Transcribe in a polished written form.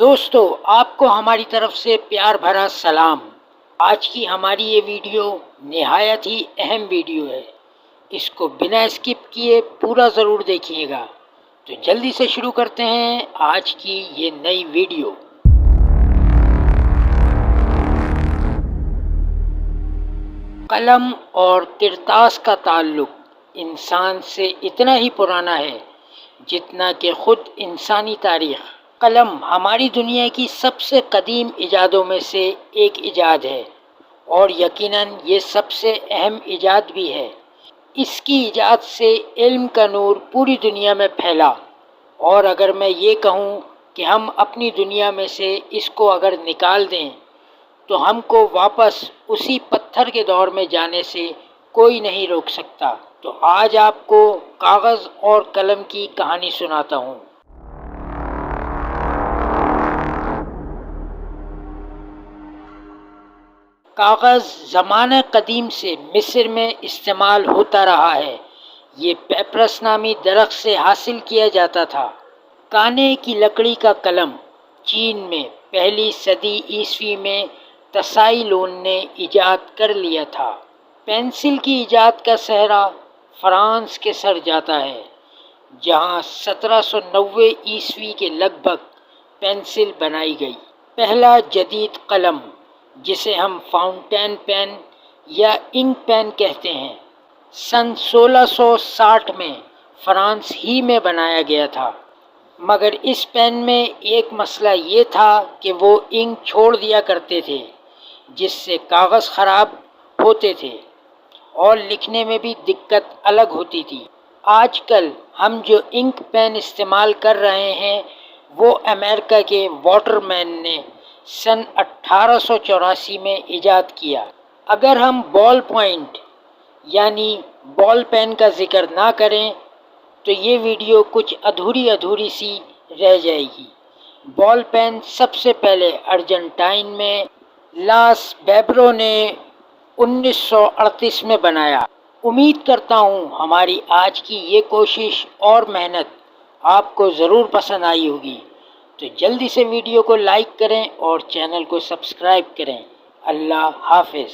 دوستو، آپ کو ہماری طرف سے پیار بھرا سلام۔ آج کی ہماری یہ ویڈیو نہایت ہی اہم ویڈیو ہے، اس کو بنا اسکپ کیے پورا ضرور دیکھیے گا۔ تو جلدی سے شروع کرتے ہیں آج کی یہ نئی ویڈیو۔ قلم اور کرتاس کا تعلق انسان سے اتنا ہی پرانا ہے جتنا کہ خود انسانی تاریخ۔ قلم ہماری دنیا کی سب سے قدیم ایجادوں میں سے ایک ایجاد ہے اور یقیناً یہ سب سے اہم ایجاد بھی ہے۔ اس کی ایجاد سے علم کا نور پوری دنیا میں پھیلا، اور اگر میں یہ کہوں کہ ہم اپنی دنیا میں سے اس کو اگر نکال دیں تو ہم کو واپس اسی پتھر کے دور میں جانے سے کوئی نہیں روک سکتا۔ تو آج آپ کو کاغذ اور قلم کی کہانی سناتا ہوں۔ کاغذ زمانہ قدیم سے مصر میں استعمال ہوتا رہا ہے۔ یہ پیپرس نامی درخت سے حاصل کیا جاتا تھا۔ کانے کی لکڑی کا قلم چین میں پہلی صدی عیسوی میں تسائی لون نے ایجاد کر لیا تھا۔ پینسل کی ایجاد کا سہرا فرانس کے سر جاتا ہے، جہاں 1790 عیسوی کے لگ بھگ پینسل بنائی گئی۔ پہلا جدید قلم، جسے ہم فاؤنٹین پین یا انک پین کہتے ہیں، سن 1660 میں فرانس ہی میں بنایا گیا تھا۔ مگر اس پین میں ایک مسئلہ یہ تھا کہ وہ انک چھوڑ دیا کرتے تھے، جس سے کاغذ خراب ہوتے تھے اور لکھنے میں بھی دقت الگ ہوتی تھی۔ آج کل ہم جو انک پین استعمال کر رہے ہیں وہ امریکہ کے واٹر مین نے سن 1884 میں ایجاد کیا۔ اگر ہم بال پوائنٹ یعنی بال پین کا ذکر نہ کریں تو یہ ویڈیو کچھ ادھوری سی رہ جائے گی۔ بال پین سب سے پہلے ارجنٹائن میں لاس بیبرو نے 1938 میں بنایا۔ امید کرتا ہوں ہماری آج کی یہ کوشش اور محنت آپ کو ضرور پسند آئی ہوگی۔ تو جلدی سے ویڈیو کو لائک کریں اور چینل کو سبسکرائب کریں۔ اللہ حافظ۔